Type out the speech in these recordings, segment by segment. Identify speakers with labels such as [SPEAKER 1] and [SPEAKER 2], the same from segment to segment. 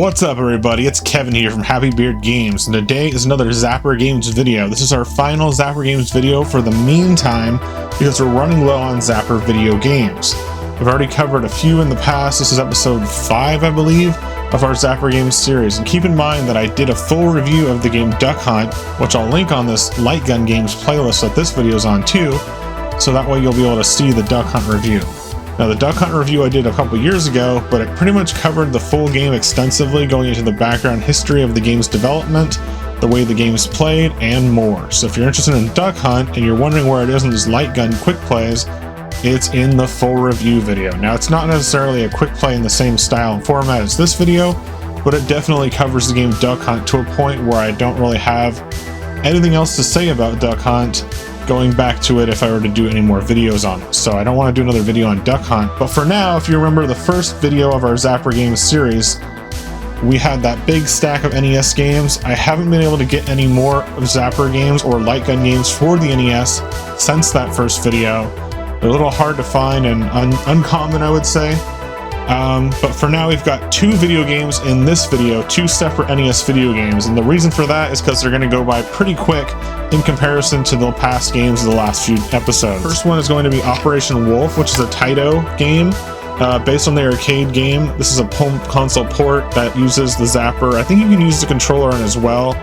[SPEAKER 1] What's up everybody, it's Kevin here from Happy Beard Games, and today is another Zapper Games video. This is our final Zapper Games video for the meantime, because we're running low on Zapper video games. We've already covered a few in the past. This is episode 5, I believe, of our Zapper Games series. And keep in mind that I did a full review of the game Duck Hunt, which I'll link on this Light Gun Games playlist that this video is on too, so that way you'll be able to see the Duck Hunt review. Now, the Duck Hunt review I did a couple years ago, but it pretty much covered the full game extensively, going into the background history of the game's development, the way the game's played, and more. So if you're interested in Duck Hunt and you're wondering where it is in these light gun quick plays, it's in the full review video. Now, it's not necessarily a quick play in the same style and format as this video, but it definitely covers the game Duck Hunt to a point where I don't really have anything else to say about Duck Hunt going back to it if I were to do any more videos on it. So I don't want to do another video on Duck Hunt, but for now, if you remember the first video of our Zapper Games series, we had that big stack of NES games. I haven't been able to get any more of Zapper games or light gun games for the NES since that first video. They're a little hard to find and uncommon, I would say. But for now, we've got 2 video games in this video, 2 separate NES video games, and the reason for that is because they're going to go by pretty quick in comparison to the past games of the last few episodes. First one is going to be Operation Wolf, which is a Taito game based on the arcade game. This is a home console port that uses the Zapper. I think you can use the controller in as well.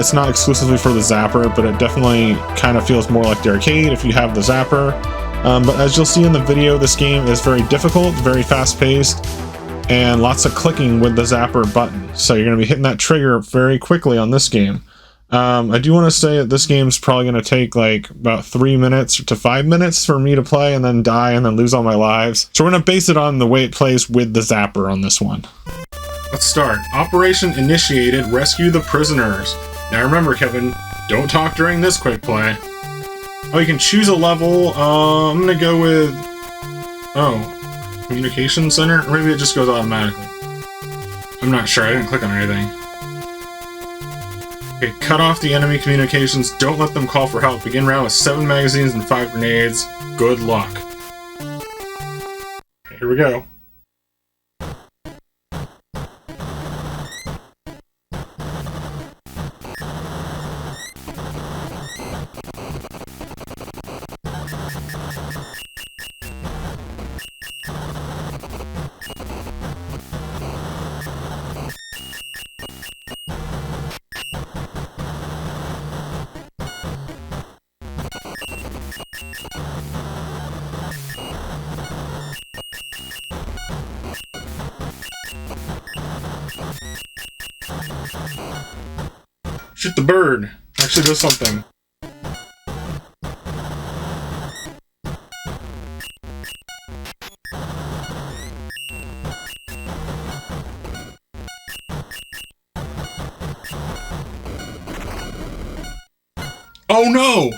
[SPEAKER 1] It's not exclusively for the Zapper, but it definitely kind of feels more like the arcade if you have the Zapper. But as you'll see in the video, this game is very difficult, very fast-paced, and lots of clicking with the Zapper button. So you're going to be hitting that trigger very quickly on this game. I do want to say that this game's probably going to take like about 3 minutes to 5 minutes for me to play and then die and then lose all my lives. So we're going to base it on the way it plays with the Zapper on this one. Let's start. Operation initiated, rescue the prisoners. Now remember, Kevin, don't talk during this quick play. Oh, you can choose a level. I'm gonna go with... Communication Center? Or maybe it just goes automatically. I'm not sure, I didn't click on anything. Okay, cut off the enemy communications. Don't let them call for help. Begin round with 7 magazines and 5 grenades. Good luck. Okay, here we go. Shoot the bird. Actually does something. Oh no!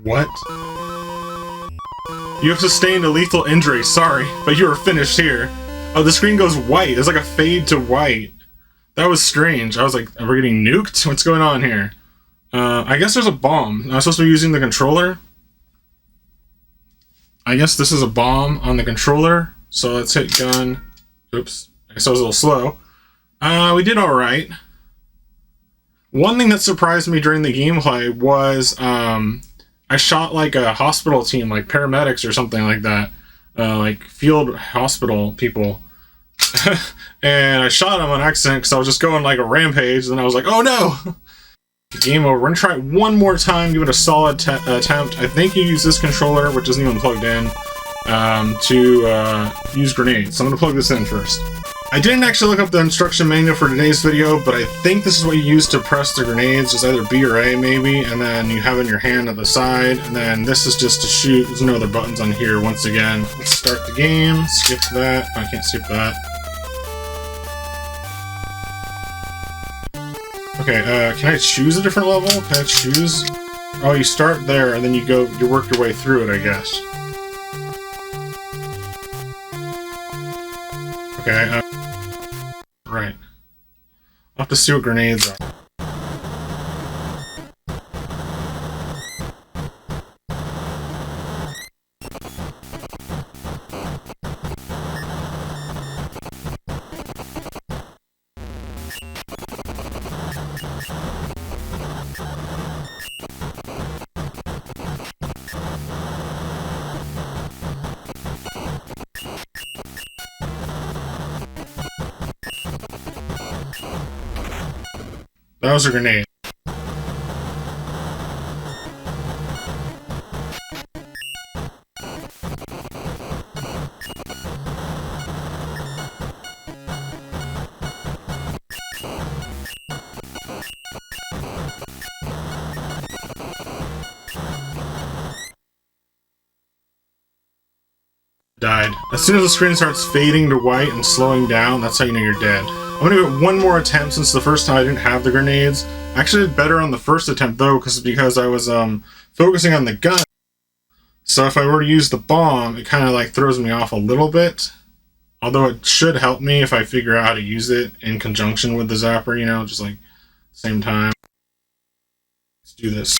[SPEAKER 1] What? You have sustained a lethal injury, sorry, but you are finished here. Oh, the screen goes white. It's like a fade to white. That was strange. I was like, are we getting nuked? What's going on here? I guess there's a bomb. Am I supposed to be using the controller? I guess this is a bomb on the controller. So let's hit gun. Oops. I guess I was a little slow. We did alright. One thing that surprised me during the gameplay was, I shot like a hospital team, like paramedics or something like that, like field hospital people, and I shot them on accident because I was just going like a rampage, and then I was like, oh no! Game over. We're gonna try it one more time, give it a solid attempt. I think you use this controller, which isn't even plugged in, to use grenades. So I'm gonna plug this in first. I didn't actually look up the instruction manual for today's video, but I think this is what you use to press the grenades. It's either B or A, maybe, and then you have it in your hand at the side, and then this is just to shoot. There's no other buttons on here, once again. Let's start the game. Skip that. I can't skip that. Okay, can I choose a different level? Can I choose? Oh, you start there, and then you work your way through it, I guess. Okay, right. I'll have to see what grenades are. That was a grenade. Died. As soon as the screen starts fading to white and slowing down, that's how you know you're dead. I'm gonna give it one more attempt since the first time I didn't have the grenades. I actually did better on the first attempt though, because I was focusing on the gun. So if I were to use the bomb, it kind of like throws me off a little bit. Although it should help me if I figure out how to use it in conjunction with the zapper, you know, just like same time. Let's do this.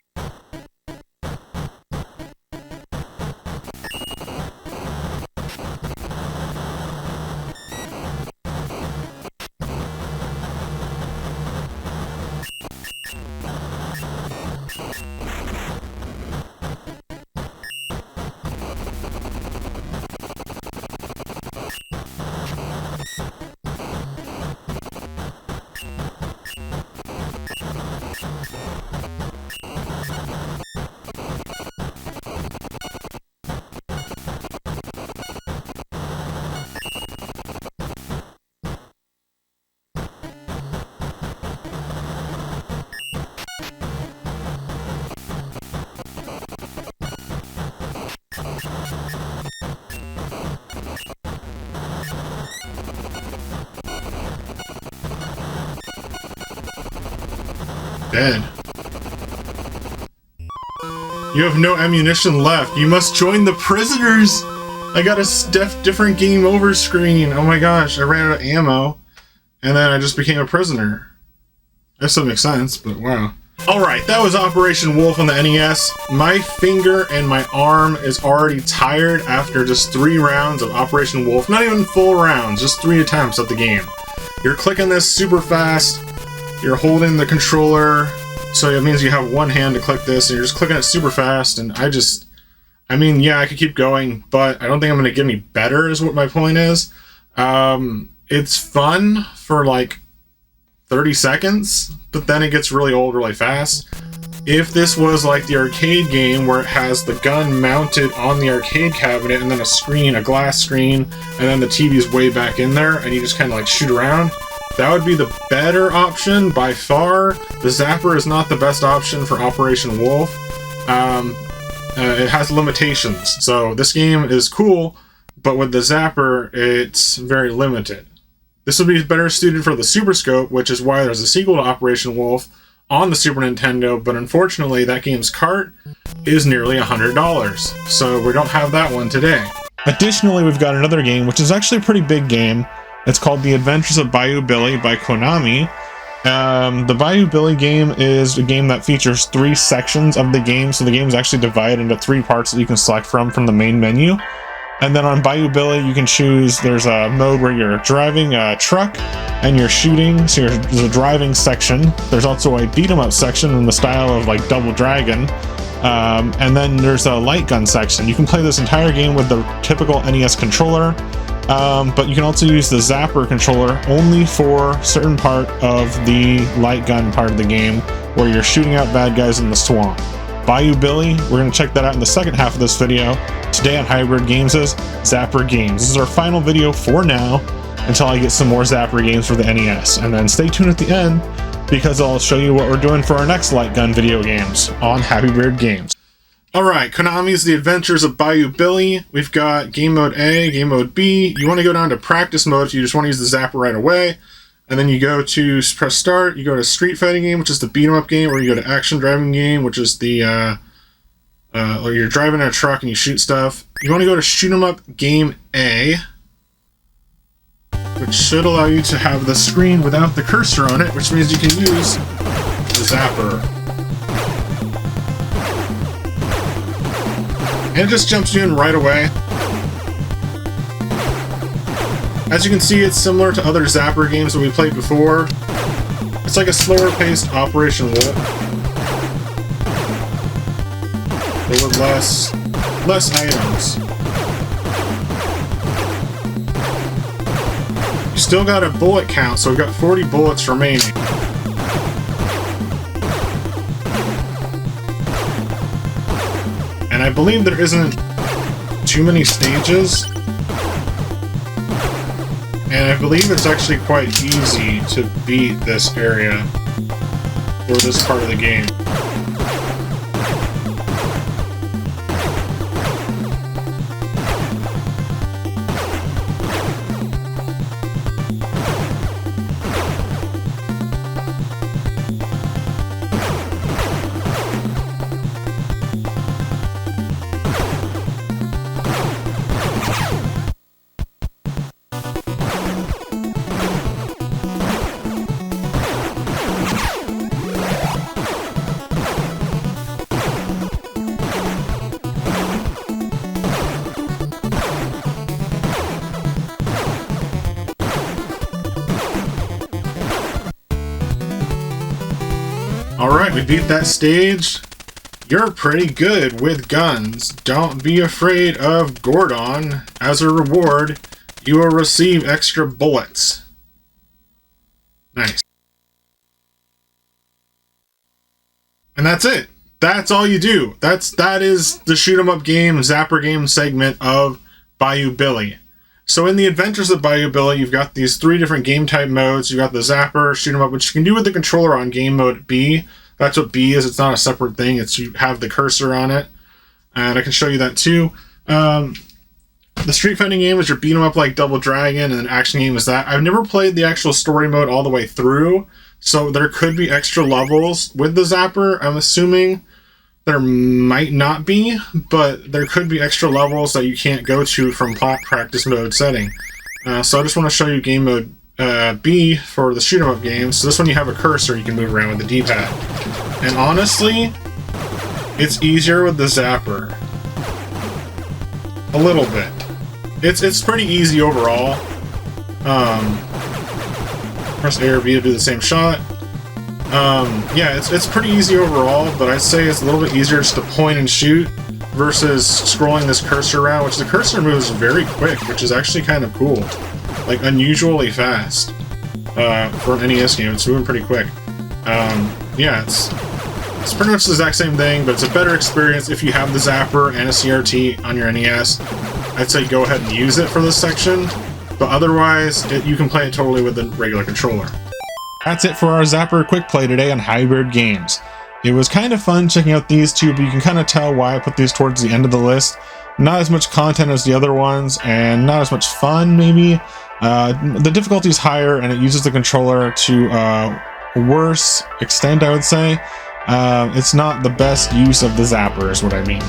[SPEAKER 1] Dead. You have no ammunition left. You must join the prisoners! I got a different game over screen. Oh my gosh, I ran out of ammo. And then I just became a prisoner. That still makes sense, but wow. Alright, that was Operation Wolf on the NES. My finger and my arm is already tired after just 3 rounds of Operation Wolf. Not even full rounds, just 3 attempts at the game. You're clicking this super fast. You're holding the controller, so it means you have one hand to click this, and you're just clicking it super fast, and I mean, yeah, I could keep going, but I don't think I'm going to get any better, is what my point is. It's fun for, like, 30 seconds, but then it gets really old really fast. If this was like the arcade game where it has the gun mounted on the arcade cabinet, and then a screen, a glass screen, and then the TV's way back in there, and you just kind of, like, shoot around, that would be the better option by far. The Zapper is not the best option for Operation Wolf. It has limitations. So this game is cool, but with the Zapper, it's very limited. This would be better suited for the Super Scope, which is why there's a sequel to Operation Wolf on the Super Nintendo, but unfortunately that game's cart is nearly $100. So we don't have that one today. Additionally, we've got another game, which is actually a pretty big game. It's called The Adventures of Bayou Billy by Konami. The Bayou Billy game is a game that features 3 sections of the game, so the game is actually divided into 3 parts that you can select from the main menu. And then on Bayou Billy, you can choose, there's a mode where you're driving a truck and you're shooting, so there's a driving section. There's also a beat-em-up section in the style of like Double Dragon. And then there's a light gun section. You can play this entire game with the typical NES controller. But you can also use the Zapper controller only for a certain part of the light gun part of the game where you're shooting out bad guys in the swamp. Bayou Billy, we're going to check that out in the second half of this video. Today on Hybrid Games' Zapper Games. This is our final video for now until I get some more Zapper games for the NES. And then stay tuned at the end because I'll show you what we're doing for our next light gun video games on Happy Beard Games. Alright, Konami's The Adventures of Bayou Billy. We've got Game Mode A, Game Mode B. You want to go down to Practice Mode if you just want to use the Zapper right away. And then you go to press Start, you go to Street Fighting Game, which is the beat-em-up game, or you go to Action Driving Game, which is the, or you're driving a truck and you shoot stuff. You want to go to Shoot 'em Up Game A, which should allow you to have the screen without the cursor on it, which means you can use the Zapper. And it just jumps you in right away. As you can see, it's similar to other Zapper games that we played before. It's like a slower paced Operation Wolf, but with less items. You still got a bullet count, so we've got 40 bullets remaining. And I believe there isn't too many stages. And I believe it's actually quite easy to beat this area for this part of the game. Alright, we beat that stage. You're pretty good with guns. Don't be afraid of Gordon. As a reward, you will receive extra bullets. Nice. And that's it. That's all you do. That is the shoot 'em up game, Zapper game segment of Bayou Billy. So in the Adventures of Bayou Billy, you've got these 3 different game type modes. You've got the Zapper, shoot 'em up, which you can do with the controller on game mode B. That's what B is. It's not a separate thing. It's you have the cursor on it. And I can show you that too. The street fighting game is your beat 'em up like Double Dragon, and an action game is that. I've never played the actual story mode all the way through, so there could be extra levels with the Zapper. I'm assuming there might not be, but there could be extra levels that you can't go to from practice mode setting. So I just want to show you game mode B for the shoot 'em up game. So this one you have a cursor, you can move around with the D-pad. And honestly, it's easier with the Zapper. A little bit. It's pretty easy overall. Press A or B to do the same shot. Yeah, it's pretty easy overall, but I'd say it's a little bit easier just to point and shoot versus scrolling this cursor around, which the cursor moves very quick, which is actually kind of cool. Like, unusually fast. For an NES game, it's moving pretty quick. Yeah, it's pretty much the exact same thing, but it's a better experience if you have the Zapper and a CRT on your NES. I'd say go ahead and use it for this section, but otherwise, you can play it totally with the regular controller. That's it for our Zapper quick play today on Hybrid Games. It was kind of fun checking out these two, but you can kind of tell why I put these towards the end of the list. Not as much content as the other ones, and not as much fun, maybe. The difficulty is higher, and it uses the controller to a worse extent, I would say. It's not the best use of the Zapper, is what I mean.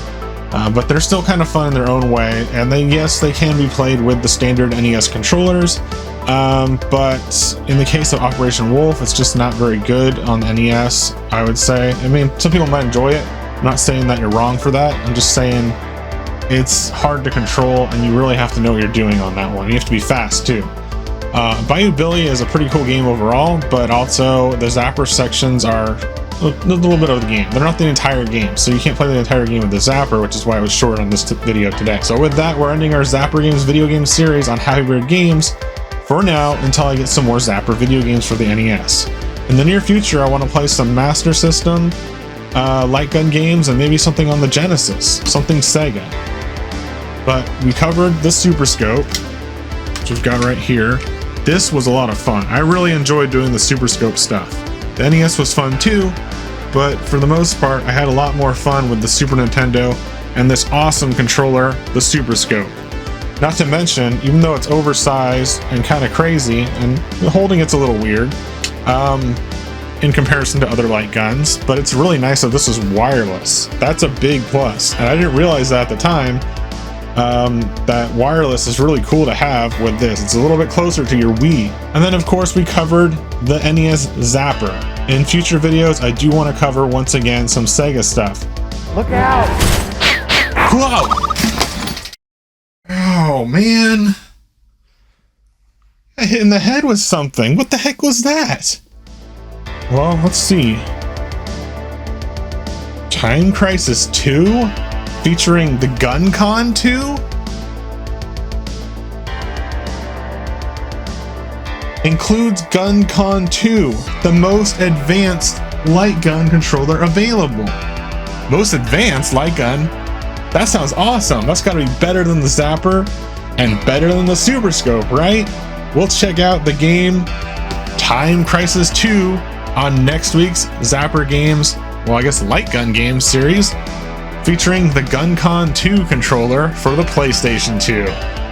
[SPEAKER 1] But they're still kind of fun in their own way, and yes, they can be played with the standard NES controllers. But in the case of Operation Wolf, it's just not very good on the NES, I would say. I mean, some people might enjoy it. I'm not saying that you're wrong for that. I'm just saying it's hard to control, and you really have to know what you're doing on that one. You have to be fast, too. Bayou Billy is a pretty cool game overall, but also the Zapper sections are a little bit of the game. They're not the entire game, so you can't play the entire game with the Zapper, which is why I was short on this video today. So with that, we're ending our Zapper Games video game series on Hybrid Games for now, until I get some more Zapper video games for the NES. In the near future, I want to play some Master System, light gun games, and maybe something on the Genesis, something Sega. But we covered the Super Scope, which we've got right here. This was a lot of fun. I really enjoyed doing the Super Scope stuff. The NES was fun too, but for the most part, I had a lot more fun with the Super Nintendo and this awesome controller, the Super Scope. Not to mention, even though it's oversized and kind of crazy, and holding it's a little weird in comparison to other light guns, but it's really nice that this is wireless. That's a big plus, and I didn't realize that at the time. That wireless is really cool to have with this. It's a little bit closer to your Wii. And then of course we covered the NES Zapper. In future videos I do want to cover once again some Sega stuff.
[SPEAKER 2] Look out!
[SPEAKER 1] Whoa! Oh man! I hit in the head with something. What the heck was that? Well, let's see. Time Crisis 2? Featuring the Gun Con 2? Includes Gun Con 2, the most advanced light gun controller available. Most advanced light gun That sounds awesome. That's gotta be better than the Zapper and better than the Super Scope, right? We'll check out the game Time Crisis 2 on next week's Zapper Games, well, I guess Light Gun Games series, featuring the GunCon 2 controller for the PlayStation 2.